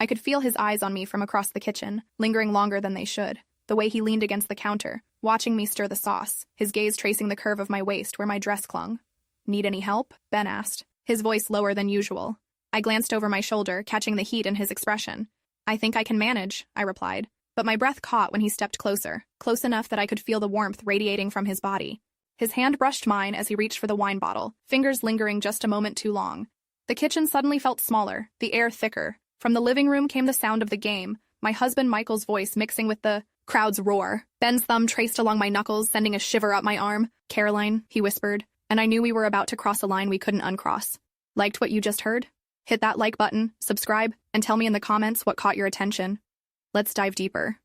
I could feel his eyes on me from across the kitchen, lingering longer than they should. The way he leaned against the counter, watching me stir the sauce, his gaze tracing the curve of my waist where my dress clung. "Need any help?" Ben asked, his voice lower than usual. I glanced over my shoulder, catching the heat in his expression. "I think I can manage," I replied, but my breath caught when he stepped closer, close enough that I could feel the warmth radiating from his body. His hand brushed mine as he reached for the wine bottle, fingers lingering just a moment too long. The kitchen suddenly felt smaller, the air thicker. From the living room came the sound of the game, my husband Michael's voice mixing with the crowd's roar. Ben's thumb traced along my knuckles, sending a shiver up my arm. "Caroline," he whispered, and I knew we were about to cross a line we couldn't uncross. "Liked what you just heard? Hit that like button, subscribe, and tell me in the comments what caught your attention. Let's dive deeper."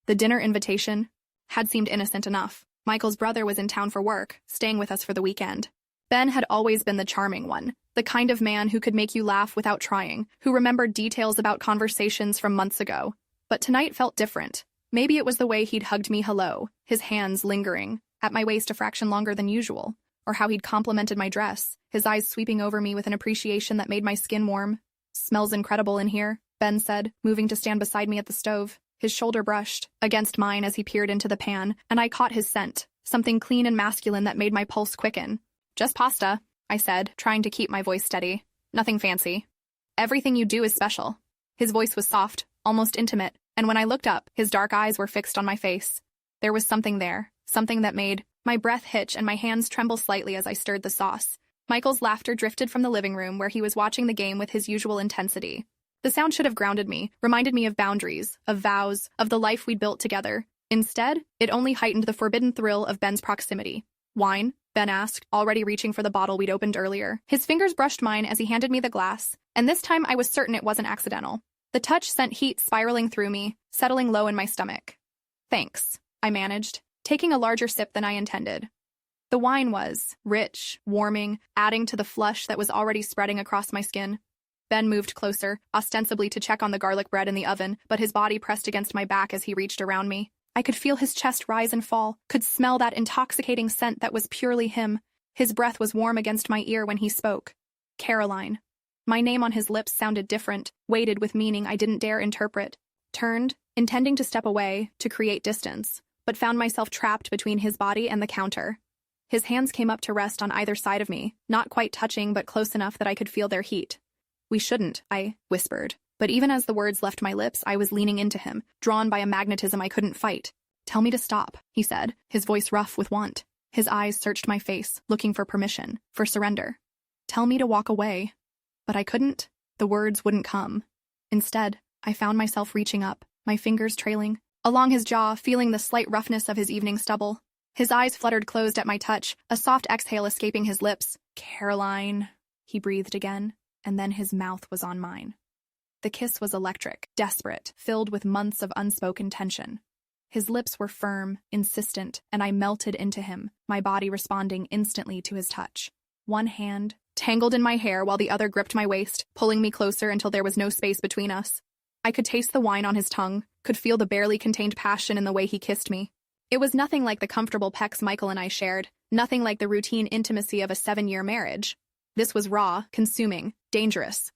The dinner invitation had seemed innocent enough. Michael's brother was in town for work, staying with us for the weekend. Ben had always been the charming one, the kind of man who could make you laugh without trying, who remembered details about conversations from months ago. But tonight felt different. Maybe it was the way he'd hugged me hello, his hands lingering, at my waist a fraction longer than usual, or how he'd complimented my dress, his eyes sweeping over me with an appreciation that made my skin warm. "Smells incredible in here," Ben said, moving to stand beside me at the stove. His shoulder brushed against mine as he peered into the pan, and I caught his scent, something clean and masculine that made my pulse quicken. "Just pasta," I said, trying to keep my voice steady. "Nothing fancy." "Everything you do is special." His voice was soft, almost intimate, and when I looked up, his dark eyes were fixed on my face. There was something there, something that made my breath hitch and my hands tremble slightly as I stirred the sauce. Michael's laughter drifted from the living room where he was watching the game with his usual intensity. The sound should have grounded me, reminded me of boundaries, of vows, of the life we'd built together. Instead, it only heightened the forbidden thrill of Ben's proximity. "Wine?" Ben asked, already reaching for the bottle we'd opened earlier. His fingers brushed mine as he handed me the glass, and this time I was certain it wasn't accidental. The touch sent heat spiraling through me, settling low in my stomach. "Thanks," I managed, taking a larger sip than I intended. The wine was rich, warming, adding to the flush that was already spreading across my skin. Ben moved closer, ostensibly to check on the garlic bread in the oven, but his body pressed against my back as he reached around me. I could feel his chest rise and fall, could smell that intoxicating scent that was purely him. His breath was warm against my ear when he spoke. "Caroline." My name on his lips sounded different, weighted with meaning I didn't dare interpret. Turned, intending to step away, to create distance, but found myself trapped between his body and the counter. His hands came up to rest on either side of me, not quite touching but close enough that I could feel their heat. "We shouldn't," I whispered. But even as the words left my lips, I was leaning into him, drawn by a magnetism I couldn't fight. "Tell me to stop," he said, his voice rough with want. His eyes searched my face, looking for permission, for surrender. "Tell me to walk away." But I couldn't. The words wouldn't come. Instead, I found myself reaching up, my fingers trailing, along his jaw, feeling the slight roughness of his evening stubble. His eyes fluttered closed at my touch, a soft exhale escaping his lips. "Caroline," he breathed again, and then his mouth was on mine. The kiss was electric, desperate, filled with months of unspoken tension. His lips were firm, insistent, and I melted into him, my body responding instantly to his touch. One hand tangled in my hair while the other gripped my waist, pulling me closer until there was no space between us. I could taste the wine on his tongue, could feel the barely contained passion in the way he kissed me. It was nothing like the comfortable pecks Michael and I shared, nothing like the routine intimacy of a 7-year marriage. This was raw, consuming, dangerous.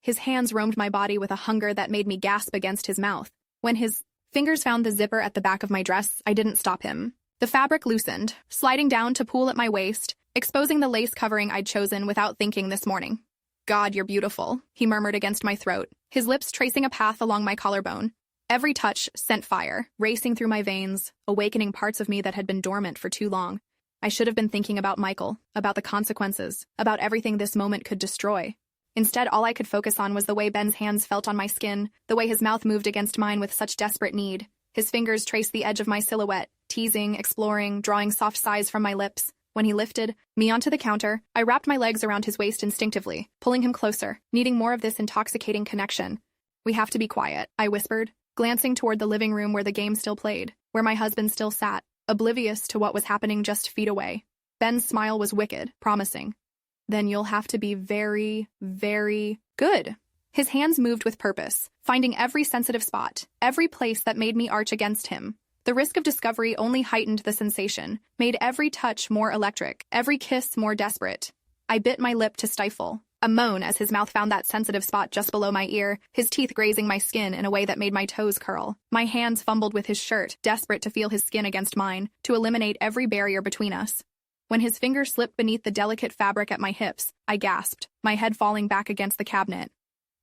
His hands roamed my body with a hunger that made me gasp against his mouth. When his fingers found the zipper at the back of my dress, I didn't stop him. The fabric loosened, sliding down to pool at my waist, exposing the lace covering I'd chosen without thinking this morning. "God, you're beautiful," he murmured against my throat, his lips tracing a path along my collarbone. Every touch sent fire, racing through my veins, awakening parts of me that had been dormant for too long. I should have been thinking about Michael, about the consequences, about everything this moment could destroy. Instead, all I could focus on was the way Ben's hands felt on my skin, the way his mouth moved against mine with such desperate need. His fingers traced the edge of my silhouette, teasing, exploring, drawing soft sighs from my lips. When he lifted me onto the counter, I wrapped my legs around his waist instinctively, pulling him closer, needing more of this intoxicating connection. "We have to be quiet," I whispered, glancing toward the living room where the game still played, where my husband still sat, oblivious to what was happening just feet away. Ben's smile was wicked, promising. "Then you'll have to be very, very good." His hands moved with purpose, finding every sensitive spot, every place that made me arch against him. The risk of discovery only heightened the sensation, made every touch more electric, every kiss more desperate. I bit my lip to stifle, A moan as his mouth found that sensitive spot just below my ear, his teeth grazing my skin in a way that made my toes curl. My hands fumbled with his shirt, desperate to feel his skin against mine, to eliminate every barrier between us. When his fingers slipped beneath the delicate fabric at my hips, I gasped, my head falling back against the cabinet.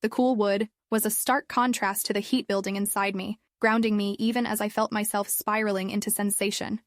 The cool wood was a stark contrast to the heat building inside me, grounding me even as I felt myself spiraling into sensation.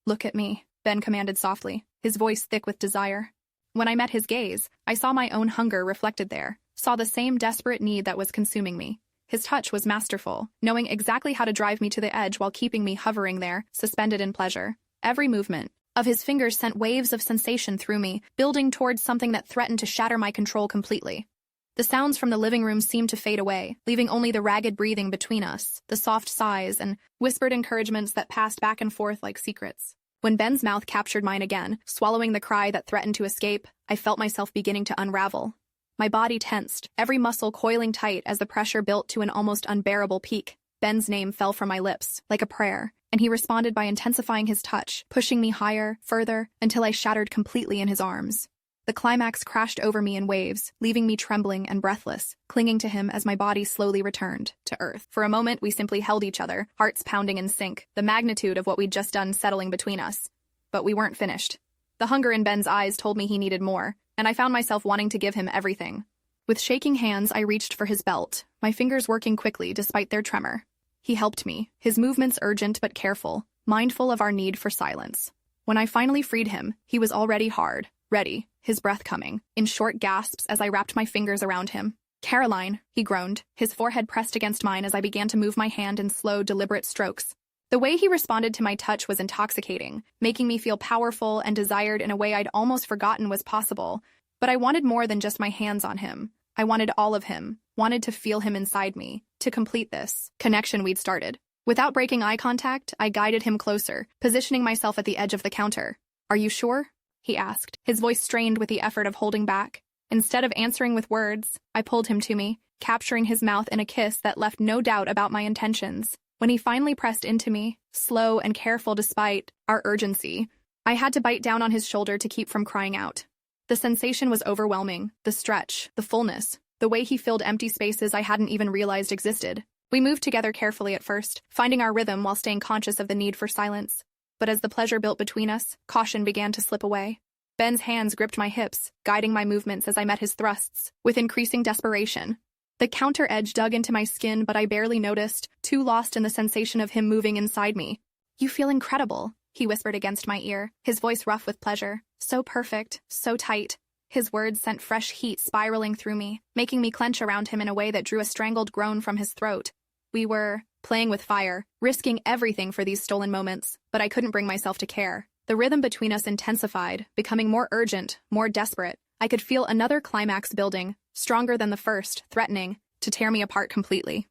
"Look at me," Ben commanded softly, his voice thick with desire. When I met his gaze, I saw my own hunger reflected there, saw the same desperate need that was consuming me. His touch was masterful, knowing exactly how to drive me to the edge while keeping me hovering there, suspended in pleasure. Every movement of his fingers sent waves of sensation through me, building towards something that threatened to shatter my control completely. The sounds from the living room seemed to fade away, leaving only the ragged breathing between us, the soft sighs and whispered encouragements that passed back and forth like secrets. When Ben's mouth captured mine again, swallowing the cry that threatened to escape, I felt myself beginning to unravel. My body tensed, every muscle coiling tight as the pressure built to an almost unbearable peak. Ben's name fell from my lips, like a prayer, and he responded by intensifying his touch, pushing me higher, further, until I shattered completely in his arms. The climax crashed over me in waves, leaving me trembling and breathless, clinging to him as my body slowly returned to earth. For a moment, we simply held each other, hearts pounding in sync, the magnitude of what we'd just done settling between us. But we weren't finished. The hunger in Ben's eyes told me he needed more, and I found myself wanting to give him everything. With shaking hands, I reached for his belt, my fingers working quickly despite their tremor. He helped me, his movements urgent but careful, mindful of our need for silence. When I finally freed him, he was already hard, ready, his breath coming, in short gasps as I wrapped my fingers around him. "Caroline," he groaned, his forehead pressed against mine as I began to move my hand in slow, deliberate strokes. The way he responded to my touch was intoxicating, making me feel powerful and desired in a way I'd almost forgotten was possible. But I wanted more than just my hands on him. I wanted all of him, wanted to feel him inside me, to complete this connection we'd started. Without breaking eye contact, I guided him closer, positioning myself at the edge of the counter. "Are you sure?" he asked, his voice strained with the effort of holding back. Instead of answering with words, I pulled him to me, capturing his mouth in a kiss that left no doubt about my intentions. When he finally pressed into me, slow and careful despite our urgency, I had to bite down on his shoulder to keep from crying out. The sensation was overwhelming, the stretch, the fullness, the way he filled empty spaces I hadn't even realized existed. We moved together carefully at first, finding our rhythm while staying conscious of the need for silence. But as the pleasure built between us, caution began to slip away. Ben's hands gripped my hips, guiding my movements as I met his thrusts, with increasing desperation. The counter edge dug into my skin, but I barely noticed, too lost in the sensation of him moving inside me. "You feel incredible," he whispered against my ear, his voice rough with pleasure. "So perfect, so tight." His words sent fresh heat spiraling through me, making me clench around him in a way that drew a strangled groan from his throat. We were playing with fire, risking everything for these stolen moments, but I couldn't bring myself to care. The rhythm between us intensified, becoming more urgent, more desperate. I could feel another climax building, stronger than the first, threatening to tear me apart completely.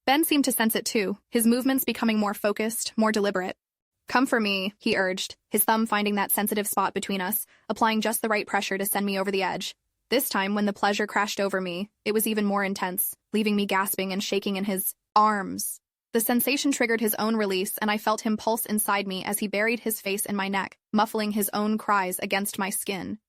Ben seemed to sense it too, his movements becoming more focused, more deliberate. "Come for me," he urged, his thumb finding that sensitive spot between us, applying just the right pressure to send me over the edge. This time, when the pleasure crashed over me, it was even more intense, leaving me gasping and shaking in his arms. The sensation triggered his own release, and I felt him pulse inside me as he buried his face in my neck, muffling his own cries against my skin.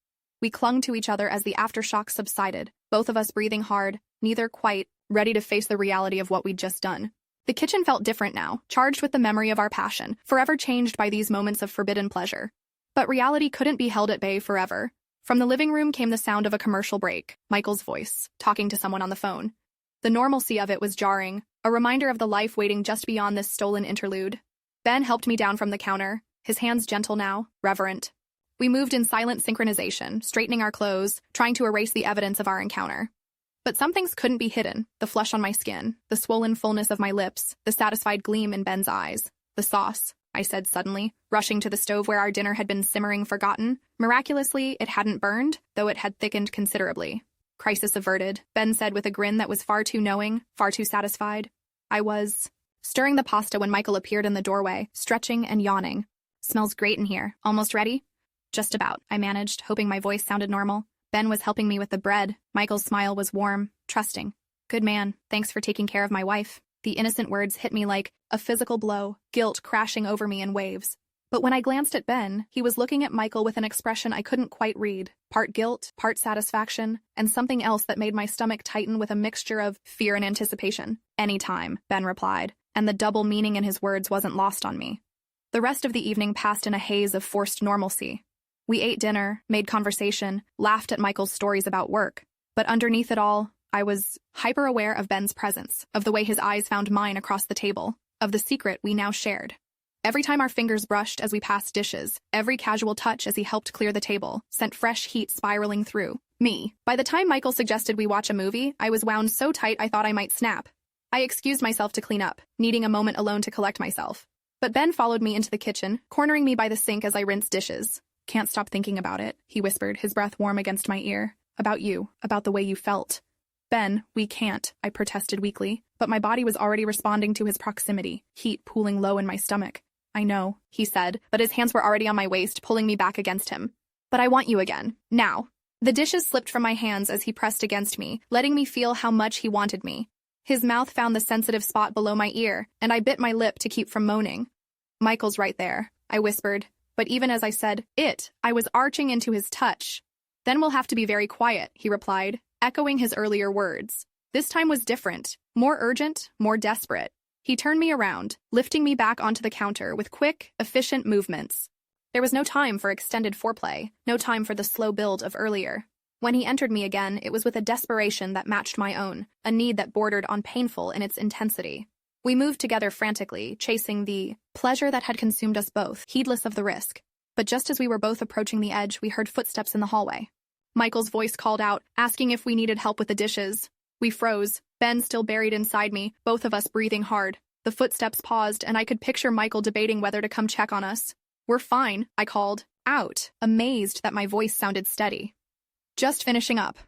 We clung to each other as the aftershocks subsided, both of us breathing hard, neither quite ready to face the reality of what we'd just done. The kitchen felt different now, charged with the memory of our passion, forever changed by these moments of forbidden pleasure. But reality couldn't be held at bay forever. From the living room came the sound of a commercial break, Michael's voice, talking to someone on the phone. The normalcy of it was jarring, a reminder of the life waiting just beyond this stolen interlude. Ben helped me down from the counter, his hands gentle now, reverent. We moved in silent synchronization, straightening our clothes, trying to erase the evidence of our encounter. But some things couldn't be hidden, the flush on my skin, the swollen fullness of my lips, the satisfied gleam in Ben's eyes. "The sauce," I said suddenly, rushing to the stove where our dinner had been simmering forgotten. Miraculously, it hadn't burned, though it had thickened considerably. "Crisis averted," Ben said with a grin that was far too knowing, far too satisfied. I was stirring the pasta when Michael appeared in the doorway, stretching and yawning. "Smells great in here. Almost ready?" "Just about," I managed, hoping my voice sounded normal. Ben was helping me with the bread. Michael's smile was warm, trusting. "Good man, thanks for taking care of my wife." The innocent words hit me like a physical blow, guilt crashing over me in waves. But when I glanced at Ben, he was looking at Michael with an expression I couldn't quite read, part guilt, part satisfaction, and something else that made my stomach tighten with a mixture of fear and anticipation. "Anytime," Ben replied, and the double meaning in his words wasn't lost on me. The rest of the evening passed in a haze of forced normalcy. We ate dinner, made conversation, laughed at Michael's stories about work. But underneath it all, I was hyper-aware of Ben's presence, of the way his eyes found mine across the table, of the secret we now shared. Every time our fingers brushed as we passed dishes, every casual touch as he helped clear the table, sent fresh heat spiraling through me. By the time Michael suggested we watch a movie, I was wound so tight I thought I might snap. I excused myself to clean up, needing a moment alone to collect myself. But Ben followed me into the kitchen, cornering me by the sink as I rinsed dishes. "Can't stop thinking about it," he whispered, his breath warm against my ear. "About you, about the way you felt." "Ben, we can't," I protested weakly, but my body was already responding to his proximity, heat pooling low in my stomach. "I know," he said, but his hands were already on my waist, pulling me back against him. "But I want you again. Now." The dishes slipped from my hands as he pressed against me, letting me feel how much he wanted me. His mouth found the sensitive spot below my ear, and I bit my lip to keep from moaning. "Michael's right there," I whispered, but even as I said it, I was arching into his touch. "Then we'll have to be very quiet," he replied, echoing his earlier words. This time was different, more urgent, more desperate. He turned me around, lifting me back onto the counter with quick, efficient movements. There was no time for extended foreplay, no time for the slow build of earlier. When he entered me again, it was with a desperation that matched my own, a need that bordered on painful in its intensity. We moved together frantically, chasing the pleasure that had consumed us both, heedless of the risk. But just as we were both approaching the edge, we heard footsteps in the hallway. Michael's voice called out, asking if we needed help with the dishes. We froze, Ben still buried inside me, both of us breathing hard. The footsteps paused, and I could picture Michael debating whether to come check on us. "We're fine," I called, out, amazed that my voice sounded steady. "Just finishing up."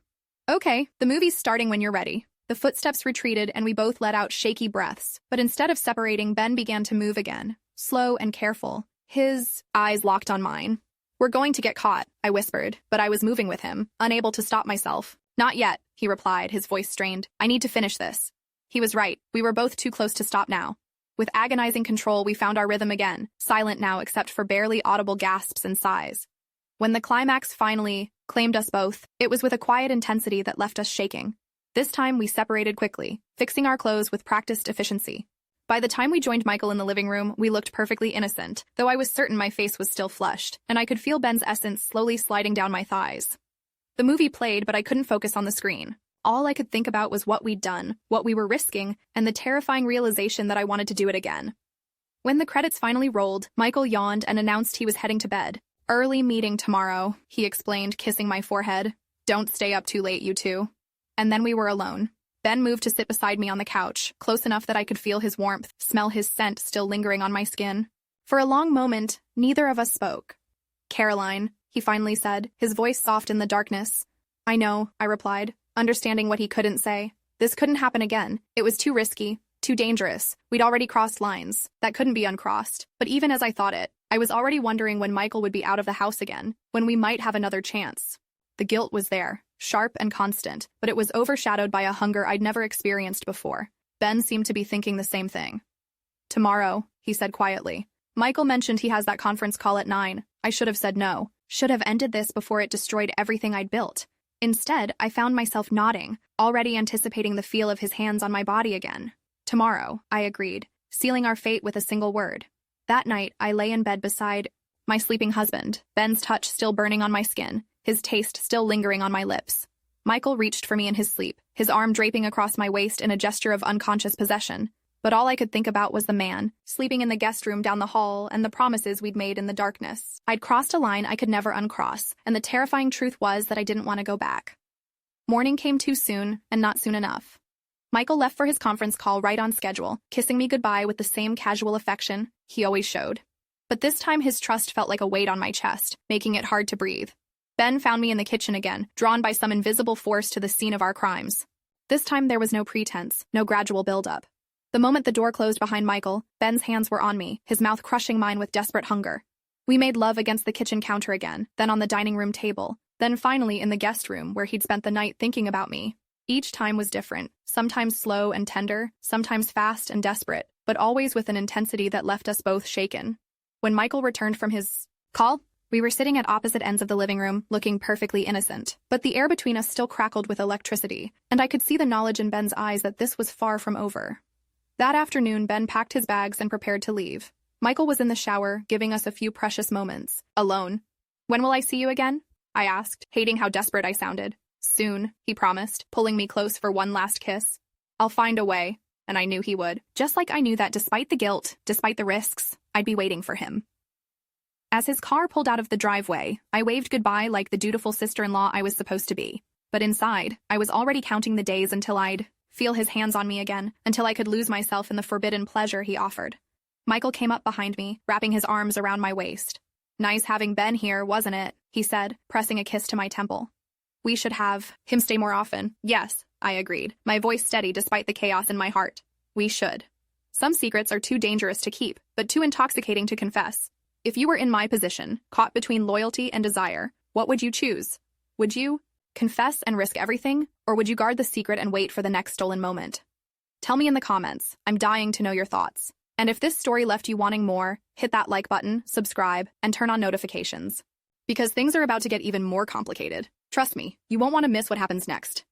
"Okay, the movie's starting when you're ready." The footsteps retreated, and we both let out shaky breaths. But instead of separating, Ben began to move again, slow and careful, his eyes locked on mine. "We're going to get caught," I whispered, but I was moving with him, unable to stop myself. "Not yet," he replied, his voice strained. "I need to finish this." He was right. We were both too close to stop now. With agonizing control, we found our rhythm again, silent now except for barely audible gasps and sighs. When the climax finally claimed us both, it was with a quiet intensity that left us shaking. This time, we separated quickly, fixing our clothes with practiced efficiency. By the time we joined Michael in the living room, we looked perfectly innocent, though I was certain my face was still flushed, and I could feel Ben's essence slowly sliding down my thighs. The movie played, but I couldn't focus on the screen. All I could think about was what we'd done, what we were risking, and the terrifying realization that I wanted to do it again. When the credits finally rolled, Michael yawned and announced he was heading to bed. "Early meeting tomorrow," he explained, kissing my forehead. "Don't stay up too late, you two." And then we were alone. Ben moved to sit beside me on the couch, close enough that I could feel his warmth, smell his scent still lingering on my skin. For a long moment, neither of us spoke. "Caroline," he finally said, his voice soft in the darkness. "I know," I replied, understanding what he couldn't say. This couldn't happen again. It was too risky, too dangerous. We'd already crossed lines that couldn't be uncrossed. But even as I thought it, I was already wondering when Michael would be out of the house again, when we might have another chance. The guilt was there, sharp and constant, but it was overshadowed by a hunger I'd never experienced before. Ben seemed to be thinking the same thing. "Tomorrow," he said quietly. "Michael mentioned he has that conference call at 9. I should have said no. Should have ended this before it destroyed everything I'd built. Instead, I found myself nodding, already anticipating the feel of his hands on my body again. "Tomorrow," I agreed, sealing our fate with a single word. That night, I lay in bed beside my sleeping husband, Ben's touch still burning on my skin, his taste still lingering on my lips. Michael reached for me in his sleep, his arm draping across my waist in a gesture of unconscious possession. But all I could think about was the man, sleeping in the guest room down the hall, and the promises we'd made in the darkness. I'd crossed a line I could never uncross, and the terrifying truth was that I didn't want to go back. Morning came too soon, and not soon enough. Michael left for his conference call right on schedule, kissing me goodbye with the same casual affection he always showed. But this time his trust felt like a weight on my chest, making it hard to breathe. Ben found me in the kitchen again, drawn by some invisible force to the scene of our crimes. This time there was no pretense, no gradual build-up. The moment the door closed behind Michael, Ben's hands were on me, his mouth crushing mine with desperate hunger. We made love against the kitchen counter again, then on the dining room table, then finally in the guest room where he'd spent the night thinking about me. Each time was different, sometimes slow and tender, sometimes fast and desperate, but always with an intensity that left us both shaken. When Michael returned from his call, we were sitting at opposite ends of the living room, looking perfectly innocent. But the air between us still crackled with electricity, and I could see the knowledge in Ben's eyes that this was far from over. That afternoon, Ben packed his bags and prepared to leave. Michael was in the shower, giving us a few precious moments, alone. "When will I see you again?" I asked, hating how desperate I sounded. "Soon," he promised, pulling me close for one last kiss. "I'll find a way," and I knew he would. Just like I knew that despite the guilt, despite the risks, I'd be waiting for him. As his car pulled out of the driveway, I waved goodbye like the dutiful sister-in-law I was supposed to be. But inside, I was already counting the days until I'd feel his hands on me again, until I could lose myself in the forbidden pleasure he offered. Michael came up behind me, wrapping his arms around my waist. "Nice having Ben here, wasn't it?" he said, pressing a kiss to my temple. "We should have him stay more often." "Yes," I agreed, my voice steady despite the chaos in my heart. "We should. Some secrets are too dangerous to keep, but too intoxicating to confess. If you were in my position, caught between loyalty and desire, what would you choose? Would you confess and risk everything, or would you guard the secret and wait for the next stolen moment? Tell me in the comments. I'm dying to know your thoughts. And if this story left you wanting more, hit that like button, subscribe, and turn on notifications. Because things are about to get even more complicated. Trust me, you won't want to miss what happens next.